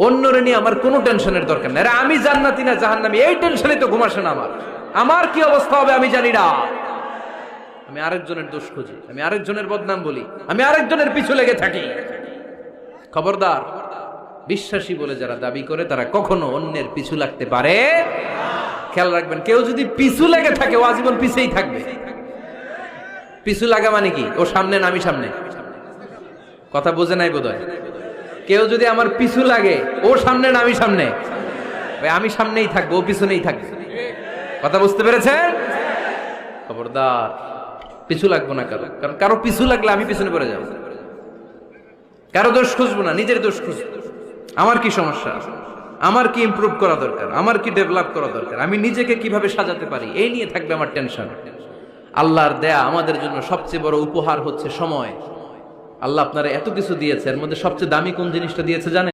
অন্যরে নিয়ে আমার কোনো টেনশনের দরকার নেই। আরে আমি জান্নাতি না জাহান্নামী এই টেনশনে তো ঘুম আসে না আমার। আমার কি অবস্থা হবে আমি জানি না। আমি আরেকজনের দোষ খুঁজি, আমি আরেকজনের বদনাম বলি, আমি আরেকজনের পিছু লেগে থাকি। খবরদার, বিশ্বাসী বলে যারা দাবি করে তারা কখনো অন্যের পিছু লাগতে পারে। খেয়াল রাখবেন, কেউ যদি পিছু লেগে থাকে ও আজীবন পিছেই থাকবে। পিছু লাগা মানে কি? ও সামনে না আমি সামনে? কথা বোঝে নাই বোধহয়। কেউ যদি আমার পিছু লাগে, ও সামনে না আমি সামনে? আমি সামনেই থাকবো, ও পিছনেই থাকবে। কথা বুঝতে পেরেছেন? খবরদার, পিছু লাগবো না কারো, কারণ কারো পিছু লাগলে আমি পিছনে পড়ে যাবো। কারো দোষ খুঁজবো না, নিজের দোষ খুঁজবো। আমার কি সমস্যা, আমার কি ইমপ্রুভ করা দরকার, আমার কি ডেভেলপ করা দরকার, আমি নিজেকে কিভাবে সাজাতে পারি, এই নিয়ে থাকবে আমার টেনশন। আল্লাহর দেয়া আমাদের জন্য সবচেয়ে বড় উপহার হচ্ছে সময়। আল্লাহ আপনারা এত কিছু দিয়েছে, এর মধ্যে সবচেয়ে দামি কোন জিনিসটা দিয়েছে জানেন?